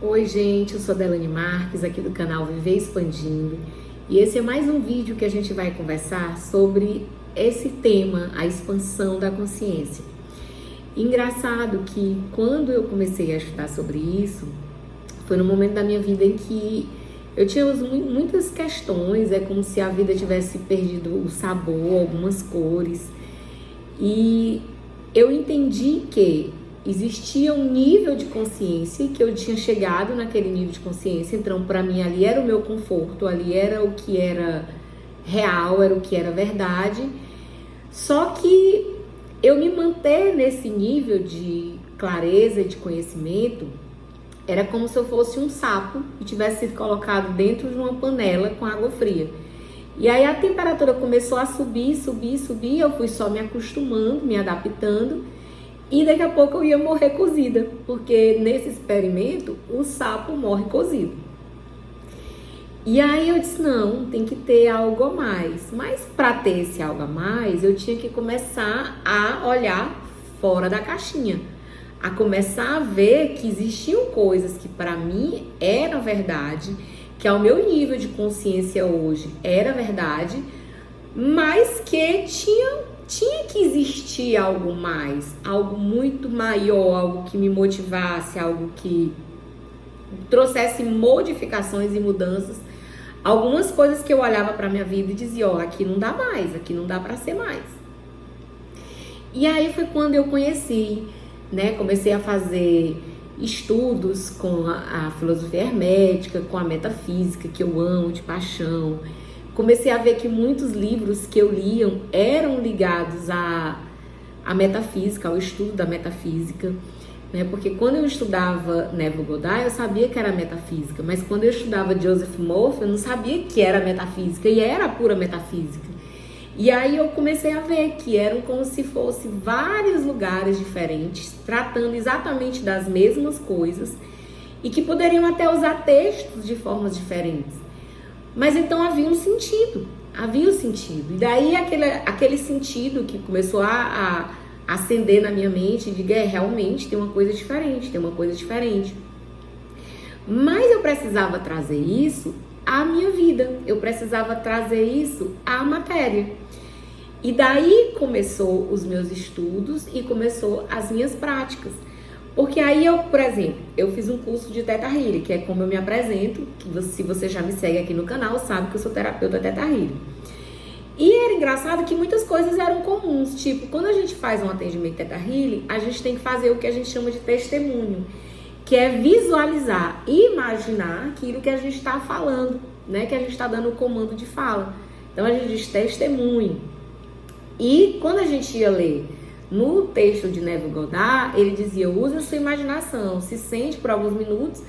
Oi gente, eu sou a Delane Marques, aqui do canal Viver Expandindo, e esse é mais um vídeo que a gente vai conversar sobre esse tema, a expansão da consciência. Engraçado que quando eu comecei a estudar sobre isso, foi no momento da minha vida em que eu tinha muitas questões, é como se a vida tivesse perdido o sabor, algumas cores, e eu entendi que existia um nível de consciência, que eu tinha chegado naquele nível de consciência, então para mim ali era o meu conforto, ali era o que era real, era o que era verdade, só que eu me manter nesse nível de clareza e de conhecimento era como se eu fosse um sapo e tivesse sido colocado dentro de uma panela com água fria. E aí a temperatura começou a subir, eu fui só me acostumando, me adaptando, e daqui a pouco eu ia morrer cozida, porque nesse experimento o sapo morre cozido. E aí eu disse, não, tem que ter algo a mais. Mas para ter esse algo a mais, eu tinha que começar a olhar fora da caixinha, a começar a ver que existiam coisas que para mim eram verdade, que ao meu nível de consciência hoje era verdade, mas que tinha que existir algo mais, algo muito maior, algo que me motivasse, algo que trouxesse modificações e mudanças. Algumas coisas que eu olhava para minha vida e dizia, ó, aqui não dá mais, aqui não dá para ser mais. E aí foi quando eu conheci, né, comecei a fazer estudos com a filosofia hermética, com a metafísica, que eu amo de paixão. Comecei a ver que muitos livros que eu lia eram ligados à metafísica, ao estudo da metafísica, né? Porque quando eu estudava Neville Goddard, eu sabia que era metafísica, mas quando eu estudava Joseph Murphy, eu não sabia que era metafísica, e era pura metafísica. E aí eu comecei a ver que eram como se fossem vários lugares diferentes, tratando exatamente das mesmas coisas, e que poderiam até usar textos de formas diferentes. Mas então havia um sentido. E daí aquele sentido que começou a acender na minha mente, de que realmente tem uma coisa diferente. Mas eu precisava trazer isso à minha vida, eu precisava trazer isso à matéria. E daí começou os meus estudos e começou as minhas práticas. Porque aí eu, por exemplo, eu fiz um curso de Theta Healing, que é como eu me apresento, que se você já me segue aqui no canal, sabe que eu sou terapeuta Theta Healing. E era engraçado que muitas coisas eram comuns, tipo, quando a gente faz um atendimento Theta Healing, a gente tem que fazer o que a gente chama de testemunho, que é visualizar, imaginar aquilo que a gente está falando, né, que a gente está dando o comando de fala. Então a gente diz testemunho. E quando a gente ia ler no texto de Neville Goddard, ele dizia, use a sua imaginação, se sente por alguns minutos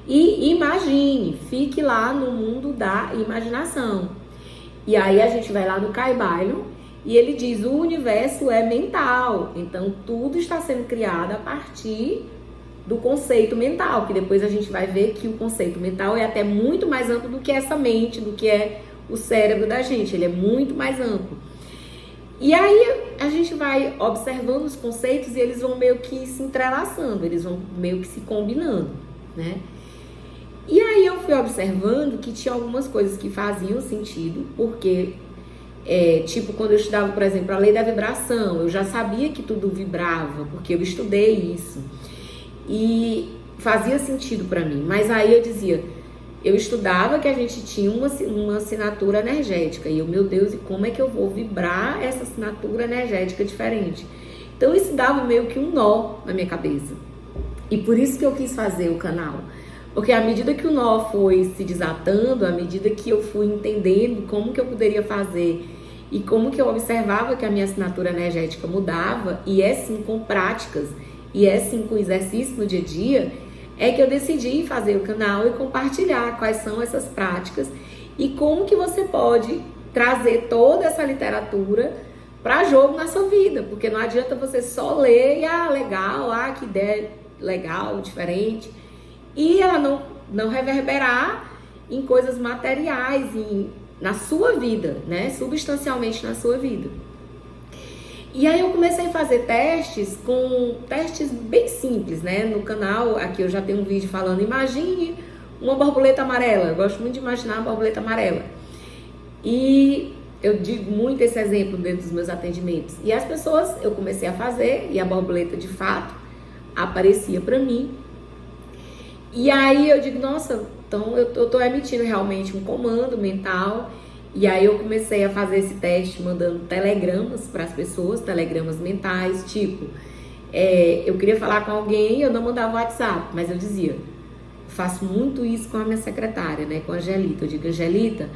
e imagine, fique lá no mundo da imaginação. E aí a gente vai lá no Kai Bailon e ele diz, o universo é mental, então tudo está sendo criado a partir do conceito mental, que depois a gente vai ver que o conceito mental é até muito mais amplo do que essa mente, do que é o cérebro da gente, ele é muito mais amplo. E aí a gente vai observando os conceitos e eles vão meio que se entrelaçando, eles vão meio que se combinando, né? E aí eu fui observando que tinha algumas coisas que faziam sentido, porque, tipo, quando eu estudava, por exemplo, a lei da vibração, eu já sabia que tudo vibrava, porque eu estudei isso. E fazia sentido para mim, mas aí eu dizia, eu estudava que a gente tinha uma assinatura energética, e eu, meu Deus, e como é que eu vou vibrar essa assinatura energética diferente? Então isso dava meio que um nó na minha cabeça, e por isso que eu quis fazer o canal, porque à medida que o nó foi se desatando, à medida que eu fui entendendo como que eu poderia fazer, e como que eu observava que a minha assinatura energética mudava, e é sim com práticas, e é sim com exercício no dia a dia, é que eu decidi fazer o canal e compartilhar quais são essas práticas e como que você pode trazer toda essa literatura para jogo na sua vida, porque não adianta você só ler e, legal, que ideia legal, diferente, e ela não reverberar em coisas materiais, na sua vida, né, substancialmente na sua vida. E aí eu comecei a fazer testes bem simples, né? No canal, aqui eu já tenho um vídeo falando, imagine uma borboleta amarela. Eu gosto muito de imaginar uma borboleta amarela. E eu digo muito esse exemplo dentro dos meus atendimentos. E as pessoas, eu comecei a fazer, e a borboleta de fato aparecia para mim. E aí eu digo, nossa, então eu tô emitindo realmente um comando mental. E aí eu comecei a fazer esse teste mandando telegramas para as pessoas, telegramas mentais, tipo, eu queria falar com alguém, eu não mandava WhatsApp, mas eu dizia, faço muito isso com a minha secretária, né, com a Angelita. Eu digo, Angelita,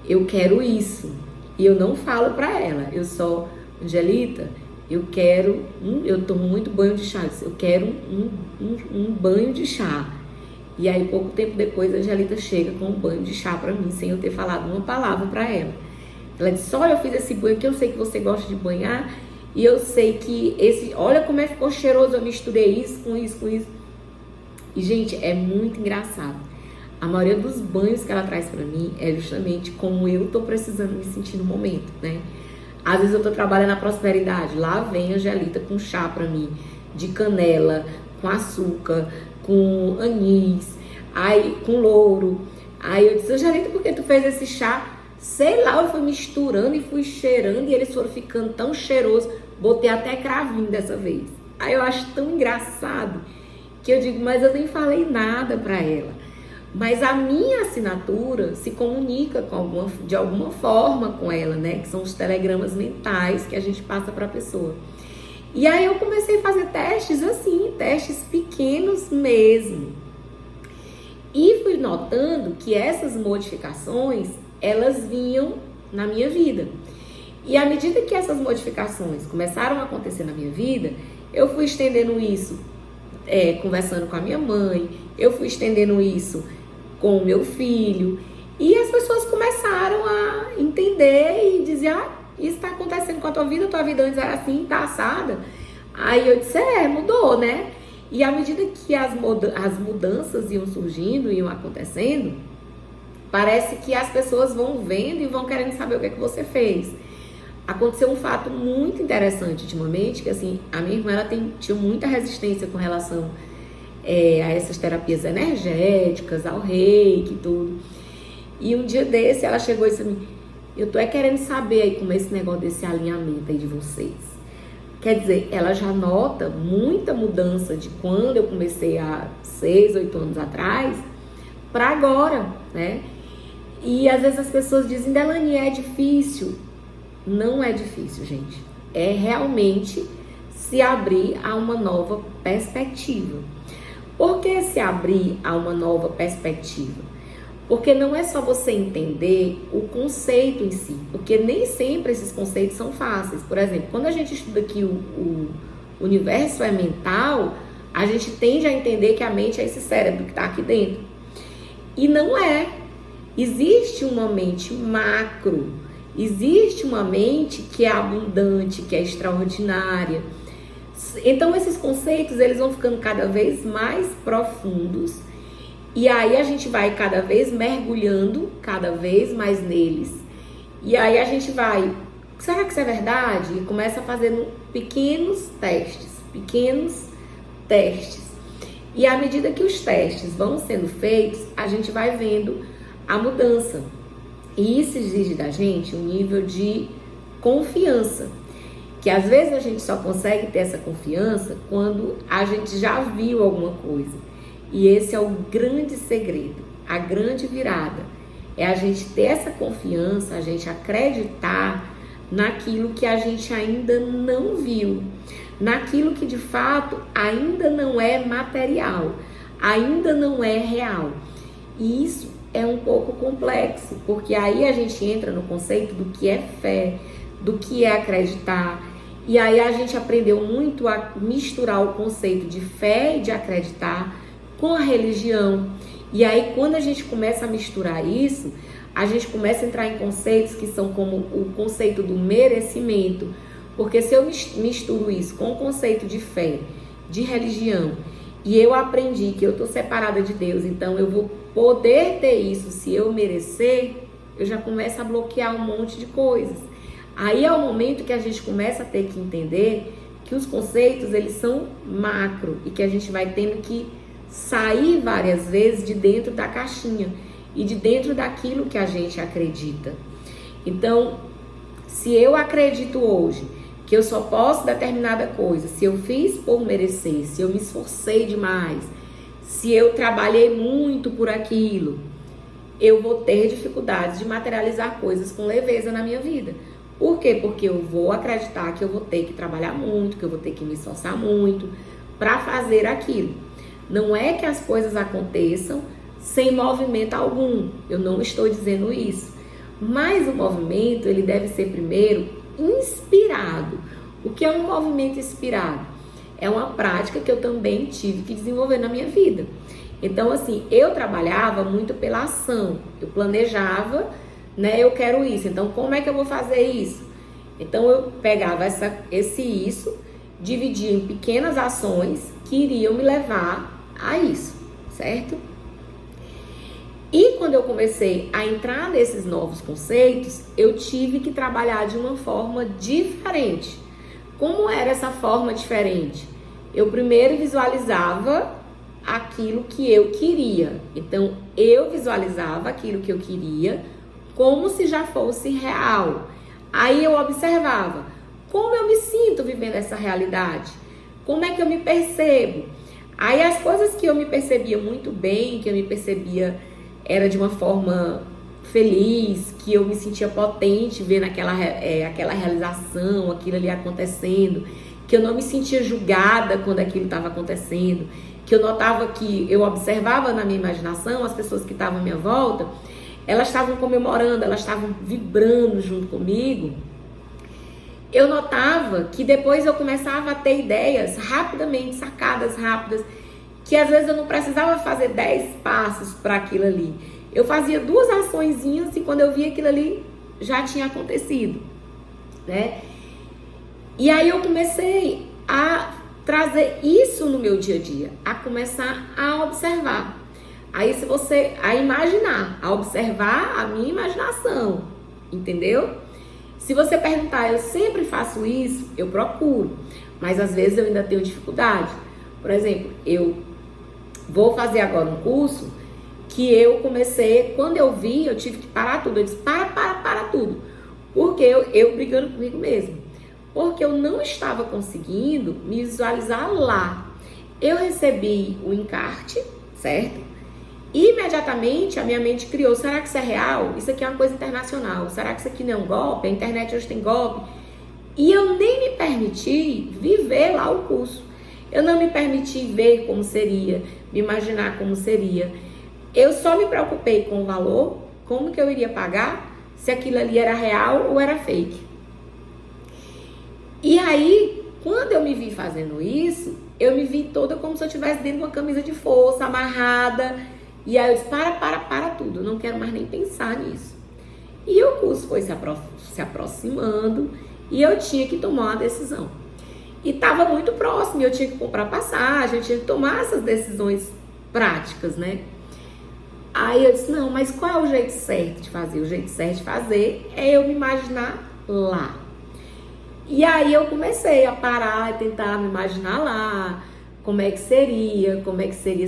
eu quero isso. E eu não falo para ela, eu só, Angelita, eu tomo muito banho de chá, eu quero um banho de chá. E aí, pouco tempo depois, a Angelita chega com um banho de chá pra mim, sem eu ter falado uma palavra pra ela. Ela disse, olha, eu fiz esse banho que eu sei que você gosta de banhar, e eu sei que olha como ficou cheiroso, eu misturei isso com isso, com isso. E, gente, é muito engraçado. A maioria dos banhos que ela traz pra mim é justamente como eu tô precisando me sentir no momento, né? Às vezes eu tô trabalhando na prosperidade, lá vem a Angelita com chá pra mim, de canela, com açúcar, com anis, aí com louro. Aí eu disse, Angelita, por que tu fez esse chá? Sei lá, eu fui misturando e fui cheirando e eles foram ficando tão cheirosos. Botei até cravinho dessa vez. Aí eu acho tão engraçado que eu digo, mas eu nem falei nada pra ela. Mas a minha assinatura se comunica de alguma forma com ela, né? Que são os telegramas mentais que a gente passa pra pessoa. E aí eu comecei a fazer testes assim, testes pequenos mesmo. E fui notando que essas modificações, elas vinham na minha vida. E à medida que essas modificações começaram a acontecer na minha vida, eu fui estendendo isso conversando com a minha mãe, eu fui estendendo isso com o meu filho. E as pessoas começaram a entender e dizer, isso está acontecendo com a tua vida antes era assim, tá assada. Aí eu disse, mudou, né? E à medida que as mudanças iam surgindo, iam acontecendo, parece que as pessoas vão vendo e vão querendo saber o que é que você fez. Aconteceu um fato muito interessante ultimamente, que assim, a minha irmã tinha muita resistência com relação a essas terapias energéticas, ao reiki e tudo. E um dia desse ela chegou e disse a mim, eu tô querendo saber aí como é esse negócio desse alinhamento aí de vocês. Quer dizer, ela já nota muita mudança de quando eu comecei há 6, 8 anos atrás para agora, né? E às vezes as pessoas dizem, Delaney, é difícil. Não é difícil, gente. É realmente se abrir a uma nova perspectiva. Por que se abrir a uma nova perspectiva? Porque não é só você entender o conceito em si, porque nem sempre esses conceitos são fáceis. Por exemplo, quando a gente estuda que o universo é mental, a gente tende a entender que a mente é esse cérebro que está aqui dentro. E não é. Existe uma mente macro, existe uma mente que é abundante, que é extraordinária. Então esses conceitos, eles vão ficando cada vez mais profundos. E aí a gente vai cada vez mergulhando, cada vez mais neles. E aí a gente vai, será que isso é verdade? E começa a fazer pequenos testes. E à medida que os testes vão sendo feitos, a gente vai vendo a mudança. E isso exige da gente um nível de confiança. Que às vezes a gente só consegue ter essa confiança quando a gente já viu alguma coisa. E esse é o grande segredo, a grande virada. É a gente ter essa confiança, a gente acreditar naquilo que a gente ainda não viu. Naquilo que de fato ainda não é material, ainda não é real. E isso é um pouco complexo, porque aí a gente entra no conceito do que é fé, do que é acreditar. E aí a gente aprendeu muito a misturar o conceito de fé e de acreditar com a religião. E aí quando a gente começa a misturar isso, a gente começa a entrar em conceitos que são como o conceito do merecimento. Porque se eu misturo isso com o conceito de fé, de religião, e eu aprendi que eu estou separada de Deus, então eu vou poder ter isso se eu merecer, eu já começo a bloquear um monte de coisas. Aí é o momento que a gente começa a ter que entender que os conceitos, eles são macro e que a gente vai tendo que sair várias vezes de dentro da caixinha e de dentro daquilo que a gente acredita. Então, se eu acredito hoje que eu só posso determinada coisa, se eu fiz por merecer, se eu me esforcei demais, se eu trabalhei muito por aquilo, eu vou ter dificuldades de materializar coisas com leveza na minha vida. Por quê? Porque eu vou acreditar que eu vou ter que trabalhar muito, que eu vou ter que me esforçar muito para fazer aquilo. Não é que as coisas aconteçam sem movimento algum. Eu não estou dizendo isso. Mas o movimento, ele deve ser primeiro inspirado. O que é um movimento inspirado? É uma prática que eu também tive que desenvolver na minha vida. Então, assim, eu trabalhava muito pela ação. Eu planejava, né? Eu quero isso. Então, como é que eu vou fazer isso? Então, eu pegava isso, dividia em pequenas ações que iriam me levar a isso, certo? E quando eu comecei a entrar nesses novos conceitos, eu tive que trabalhar de uma forma diferente. Como era essa forma diferente? Eu primeiro visualizava aquilo que eu queria. Então, eu visualizava aquilo que eu queria como se já fosse real. Aí eu observava como eu me sinto vivendo essa realidade. Como é que eu me percebo? Aí as coisas que eu me percebia muito bem, que eu me percebia era de uma forma feliz, que eu me sentia potente vendo aquela realização, aquilo ali acontecendo, que eu não me sentia julgada quando aquilo estava acontecendo, que eu notava que eu observava na minha imaginação as pessoas que estavam à minha volta, elas estavam comemorando, elas estavam vibrando junto comigo. Eu notava que depois eu começava a ter ideias rapidamente, sacadas rápidas, que às vezes eu não precisava fazer 10 passos para aquilo ali. Eu fazia 2 açõezinhas e quando eu via aquilo ali, já tinha acontecido, né? E aí eu comecei a trazer isso no meu dia a dia, a começar a observar. Aí a imaginar, a observar a minha imaginação, entendeu? Se você perguntar, eu sempre faço isso, eu procuro, mas às vezes eu ainda tenho dificuldade. Por exemplo, eu vou fazer agora um curso que eu comecei, quando eu vi, eu tive que parar tudo. Eu disse, para tudo. Porque eu brigando comigo mesmo. Porque eu não estava conseguindo me visualizar lá. Eu recebi o encarte, certo? Imediatamente a minha mente criou, será que isso é real? Isso aqui é uma coisa internacional. Será que isso aqui não é um golpe? A internet hoje tem golpe. E eu nem me permiti viver lá o curso. Eu não me permiti ver como seria, me imaginar como seria. Eu só me preocupei com o valor, como que eu iria pagar, se aquilo ali era real ou era fake. E aí, quando eu me vi fazendo isso, eu me vi toda como se eu estivesse dentro de uma camisa de força, amarrada. E aí eu disse, para tudo, eu não quero mais nem pensar nisso. E o curso foi se aproximando e eu tinha que tomar uma decisão. E estava muito próximo, eu tinha que comprar passagem, eu tinha que tomar essas decisões práticas, né? Aí eu disse, não, mas qual é o jeito certo de fazer? O jeito certo de fazer é eu me imaginar lá. E aí eu comecei a parar e tentar me imaginar lá, como é que seria,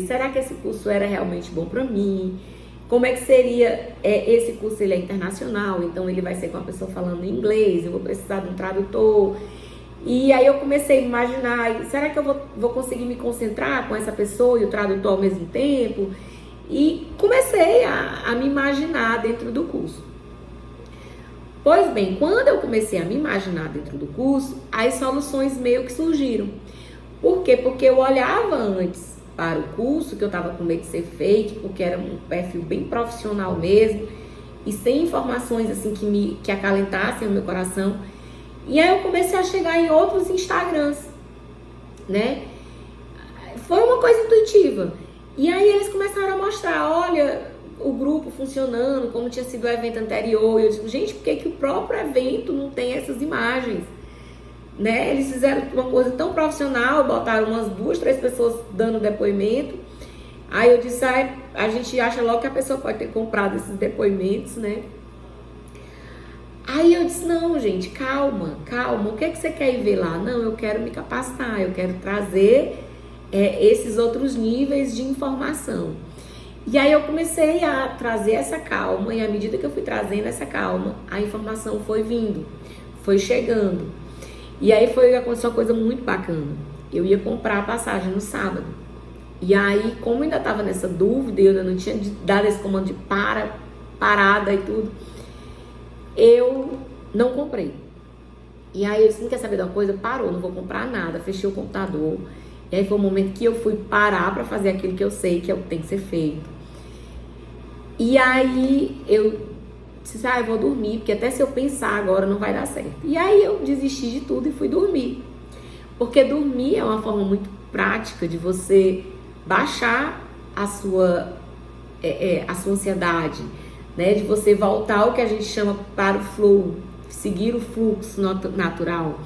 será que esse curso era realmente bom para mim? Como é que seria, esse curso ele é internacional, então ele vai ser com a pessoa falando inglês, eu vou precisar de um tradutor. E aí eu comecei a imaginar, será que eu vou conseguir me concentrar com essa pessoa e o tradutor ao mesmo tempo? E comecei a me imaginar dentro do curso. Pois bem, quando eu comecei a me imaginar dentro do curso, as soluções meio que surgiram. Por quê? Porque eu olhava antes para o curso, que eu estava com medo de ser fake, porque era um perfil bem profissional mesmo, e sem informações assim que acalentassem o meu coração. E aí eu comecei a chegar em outros Instagrams, né? Foi uma coisa intuitiva. E aí eles começaram a mostrar, olha, o grupo funcionando, como tinha sido o evento anterior. E eu digo, gente, por que o próprio evento não tem essas imagens? Né? Eles fizeram uma coisa tão profissional, botaram umas 2, 3 pessoas dando depoimento. Aí eu disse, a gente acha logo que a pessoa pode ter comprado esses depoimentos, né? Aí eu disse, não, gente, calma, calma, o que é que você quer ir ver lá? Não, eu quero me capacitar, eu quero trazer esses outros níveis de informação. E aí eu comecei a trazer essa calma, e à medida que eu fui trazendo essa calma, a informação foi vindo, foi chegando. E aí aconteceu uma coisa muito bacana. Eu ia comprar a passagem no sábado. E aí, como eu ainda estava nessa dúvida, eu ainda não tinha dado esse comando de parada e tudo, eu não comprei. E aí eu disse, não quer saber de uma coisa? Parou, não vou comprar nada, fechei o computador. E aí foi o momento que eu fui parar para fazer aquilo que eu sei que é o que tem que ser feito. E aí eu disse, eu vou dormir, porque até se eu pensar agora não vai dar certo. E aí eu desisti de tudo e fui dormir. Porque dormir é uma forma muito prática de você baixar a sua ansiedade, né? De você voltar ao que a gente chama para o flow, seguir o fluxo natural.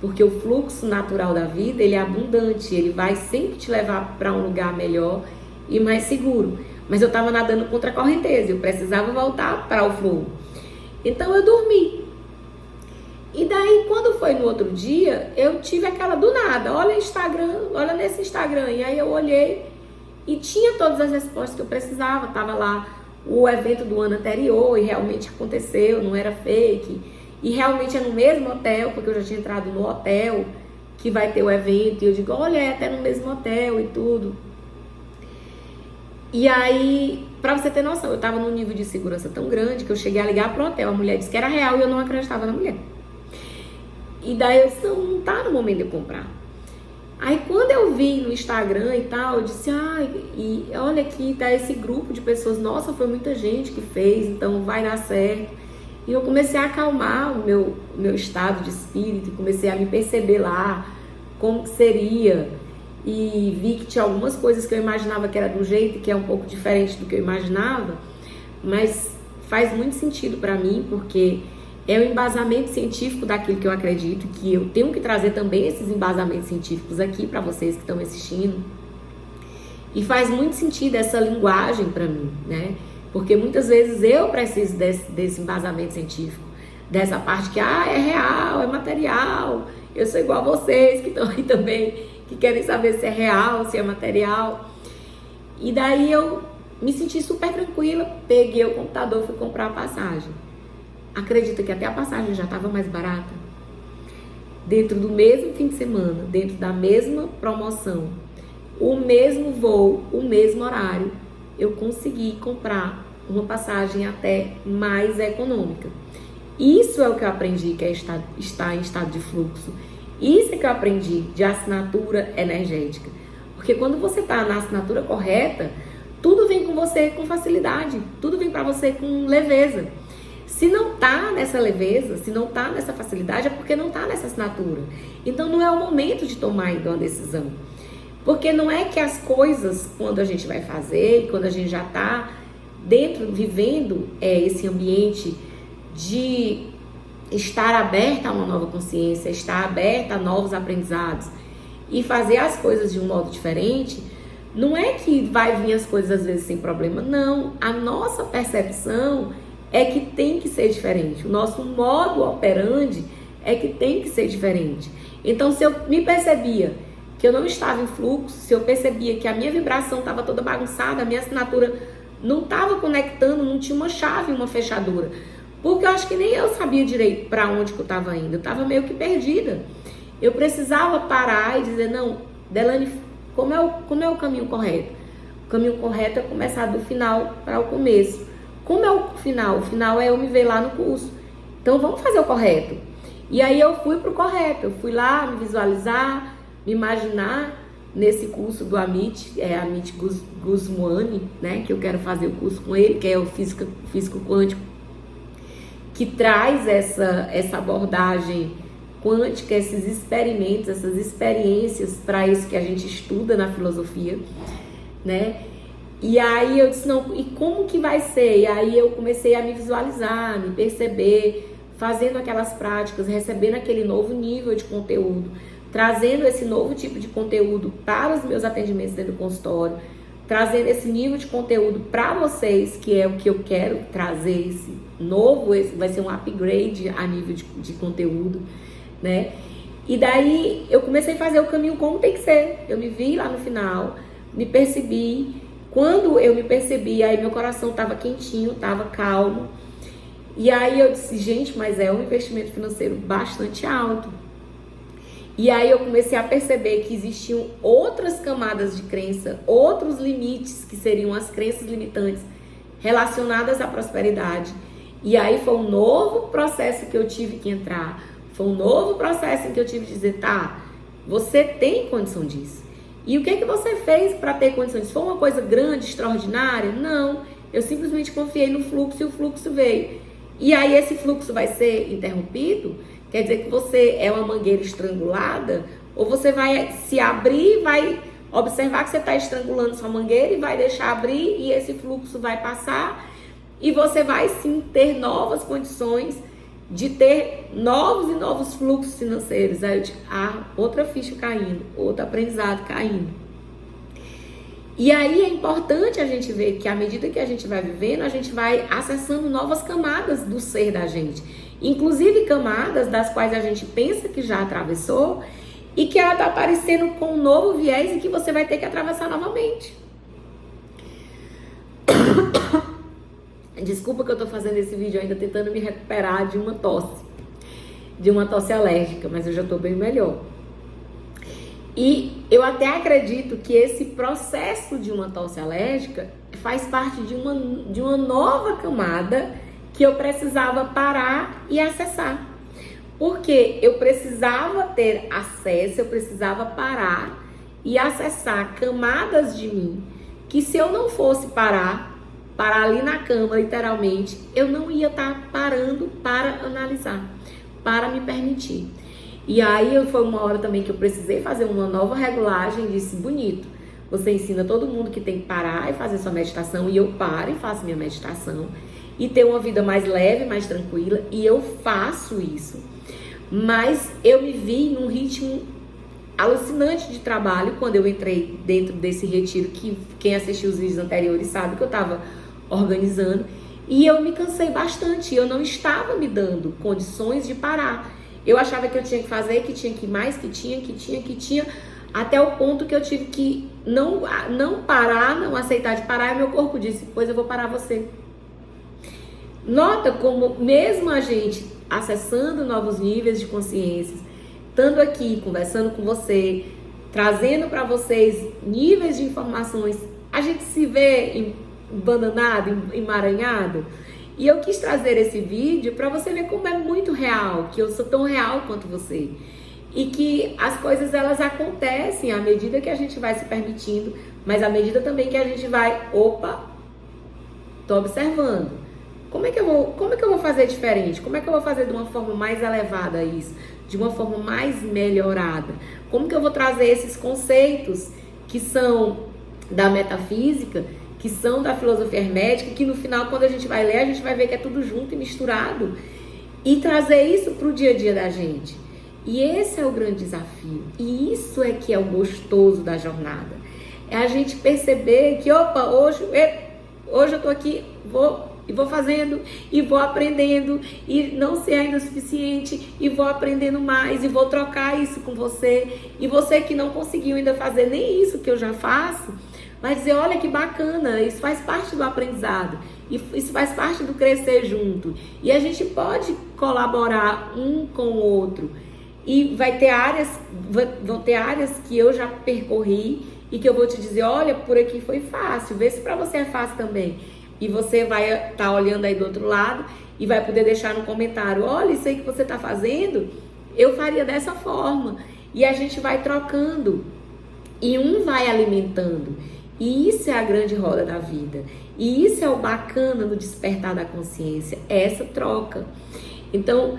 Porque o fluxo natural da vida, ele é abundante, ele vai sempre te levar para um lugar melhor e mais seguro. Mas eu estava nadando contra a correnteza, eu precisava voltar para o flow. Então eu dormi. E daí, quando foi no outro dia, eu tive aquela do nada, olha Instagram, olha nesse Instagram. E aí eu olhei e tinha todas as respostas que eu precisava. Tava lá o evento do ano anterior e realmente aconteceu, não era fake. E realmente é no mesmo hotel, porque eu já tinha entrado no hotel que vai ter o evento. E eu digo, olha, é até no mesmo hotel e tudo. E aí, pra você ter noção, eu tava num nível de segurança tão grande que eu cheguei a ligar pro hotel. A mulher disse que era real e eu não acreditava na mulher. E daí eu disse, não tá no momento de eu comprar. Aí quando eu vi no Instagram e tal, eu disse, e olha aqui, tá esse grupo de pessoas, nossa, foi muita gente que fez, então vai dar certo. E eu comecei a acalmar o meu estado de espírito, comecei a me perceber lá, como que seria. E vi que tinha algumas coisas que eu imaginava que era de um jeito, que é um pouco diferente do que eu imaginava, mas faz muito sentido para mim, porque é o embasamento científico daquilo que eu acredito, que eu tenho que trazer também esses embasamentos científicos aqui para vocês que estão assistindo. E faz muito sentido essa linguagem para mim, né? Porque muitas vezes eu preciso desse embasamento científico, dessa parte que é real, é material. Eu sou igual a vocês que estão aí também, que querem saber se é real, se é material. E daí eu me senti super tranquila, peguei o computador, fui comprar a passagem. Acredita que até a passagem já estava mais barata? Dentro do mesmo fim de semana, dentro da mesma promoção, o mesmo voo, o mesmo horário, eu consegui comprar uma passagem até mais econômica. Isso é o que eu aprendi, que é estar em estado de fluxo. Isso é que eu aprendi de assinatura energética. Porque quando você está na assinatura correta, tudo vem com você com facilidade, tudo vem para você com leveza. Se não tá nessa leveza, se não tá nessa facilidade, é porque não tá nessa assinatura. Então não é o momento de tomar ainda uma decisão. Porque não é que as coisas, quando a gente vai fazer, quando a gente já tá dentro, vivendo esse ambiente de estar aberta a uma nova consciência, estar aberta a novos aprendizados e fazer as coisas de um modo diferente, não é que vai vir as coisas às vezes sem problema, não. A nossa percepção é que tem que ser diferente. O nosso modo operandi é que tem que ser diferente. Então, se eu me percebia que eu não estava em fluxo, se eu percebia que a minha vibração estava toda bagunçada, a minha assinatura não estava conectando, não tinha uma chave, uma fechadura. Porque eu acho que nem eu sabia direito para onde que eu estava indo. Eu estava meio que perdida. Eu precisava parar e dizer, não, Delane, como é o caminho correto? O caminho correto é começar do final para o começo. Como é o final? O final é eu me ver lá no curso. Então vamos fazer o correto. E aí eu fui pro correto. Eu fui lá me visualizar, me imaginar nesse curso do Amit, Amit Goswami, né? Que eu quero fazer o curso com ele, que é o físico quântico, que traz essa abordagem quântica, esses experimentos, essas experiências para isso que a gente estuda na filosofia, né? E aí eu disse, não, e como que vai ser? E aí eu comecei a me visualizar, me perceber, fazendo aquelas práticas, recebendo aquele novo nível de conteúdo, trazendo esse novo tipo de conteúdo para os meus atendimentos dentro do consultório, trazendo esse nível de conteúdo para vocês, que é o que eu quero trazer, esse novo, esse vai ser um upgrade a nível de conteúdo, né? E daí eu comecei a fazer o caminho como tem que ser. Eu me vi lá no final, me percebi. Quando eu me percebi, aí meu coração estava quentinho, estava calmo. E aí eu disse, gente, mas é um investimento financeiro bastante alto. E aí eu comecei a perceber que existiam outras camadas de crença, outros limites, que seriam as crenças limitantes relacionadas à prosperidade. E aí foi um novo processo que eu tive que entrar. Foi um novo processo em que eu tive que dizer, tá, você tem condição disso. E o que que você fez para ter condição disso? Foi uma coisa grande, extraordinária? Não. Eu simplesmente confiei no fluxo e o fluxo veio. E aí esse fluxo vai ser interrompido? Quer dizer que você é uma mangueira estrangulada? Ou você vai se abrir, vai observar que você está estrangulando sua mangueira e vai deixar abrir e esse fluxo vai passar e você vai sim ter novas condições de ter novos e novos fluxos financeiros. Aí eu digo, outra ficha caindo, outro aprendizado caindo. E aí é importante a gente ver que à medida que a gente vai vivendo, a gente vai acessando novas camadas do ser da gente. Inclusive camadas das quais a gente pensa que já atravessou e que ela está aparecendo com um novo viés e que você vai ter que atravessar novamente. Desculpa que eu tô fazendo esse vídeo ainda tentando me recuperar de uma tosse alérgica, mas eu já tô bem melhor. E eu até acredito que esse processo de uma tosse alérgica faz parte de uma nova camada que eu precisava parar e acessar. Porque eu precisava ter acesso, eu precisava parar e acessar camadas de mim que se eu não fosse parar ali na cama, literalmente, eu não ia estar parando para analisar, para me permitir. E aí foi uma hora também que eu precisei fazer uma nova regulagem, disse, bonito, você ensina todo mundo que tem que parar e fazer sua meditação, e eu paro e faço minha meditação, e ter uma vida mais leve, mais tranquila, e eu faço isso. Mas eu me vi num ritmo alucinante de trabalho quando eu entrei dentro desse retiro, que quem assistiu os vídeos anteriores sabe que eu estava organizando, e eu me cansei bastante, eu não estava me dando condições de parar. Eu achava que eu tinha que fazer, que tinha que mais, que tinha, até o ponto que eu tive que não parar, não aceitar de parar, e meu corpo disse, pois eu vou parar você. Nota como mesmo a gente acessando novos níveis de consciência, estando aqui, conversando com você, trazendo para vocês níveis de informações, a gente se vê embananado, emaranhado. E eu quis trazer esse vídeo para você ver como é muito real, que eu sou tão real quanto você. E que as coisas elas acontecem à medida que a gente vai se permitindo, mas à medida também que a gente vai, tô observando. Como é que eu vou fazer diferente? Como é que eu vou fazer de uma forma mais elevada isso? De uma forma mais melhorada? Como que eu vou trazer esses conceitos que são da metafísica, que são da filosofia hermética, que no final, quando a gente vai ler, a gente vai ver que é tudo junto e misturado, e trazer isso para o dia a dia da gente. E esse é o grande desafio, e isso é que é o gostoso da jornada. É a gente perceber que, hoje eu tô aqui, vou fazendo, e vou aprendendo, e não sei ainda o suficiente, e vou aprendendo mais, e vou trocar isso com você, e você que não conseguiu ainda fazer nem isso que eu já faço, vai dizer, olha que bacana, isso faz parte do aprendizado, isso faz parte do crescer junto, e a gente pode colaborar um com o outro, e vão ter áreas que eu já percorri, e que eu vou te dizer, olha, por aqui foi fácil, vê se para você é fácil também, e você vai estar olhando aí do outro lado, e vai poder deixar no comentário, olha, isso aí que você está fazendo, eu faria dessa forma, e a gente vai trocando, e um vai alimentando. E isso é a grande roda da vida. E isso é o bacana no despertar da consciência, é essa troca. Então,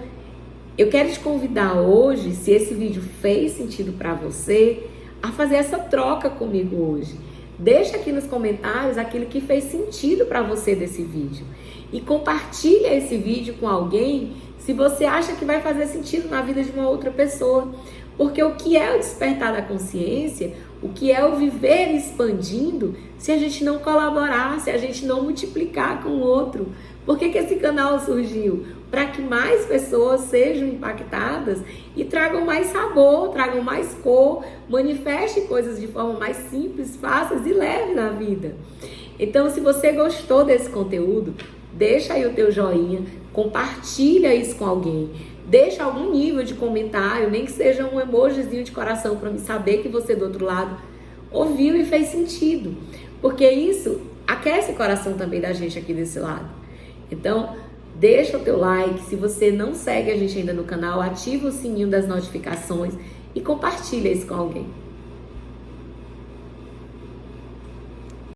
eu quero te convidar hoje, se esse vídeo fez sentido para você, a fazer essa troca comigo hoje. Deixa aqui nos comentários aquilo que fez sentido para você desse vídeo. E compartilha esse vídeo com alguém se você acha que vai fazer sentido na vida de uma outra pessoa. Porque o que é o despertar da consciência, o que é o viver expandindo, se a gente não colaborar, se a gente não multiplicar com o outro. Por que esse canal surgiu? Para que mais pessoas sejam impactadas e tragam mais sabor, tragam mais cor, manifestem coisas de forma mais simples, fáceis e leve na vida. Então, se você gostou desse conteúdo, deixa aí o teu joinha, compartilha isso com alguém, deixa algum nível de comentário, nem que seja um emojizinho de coração para me saber que você do outro lado ouviu e fez sentido, porque isso aquece o coração também da gente aqui desse lado. Então, deixa o teu like, se você não segue a gente ainda no canal, ativa o sininho das notificações e compartilha isso com alguém.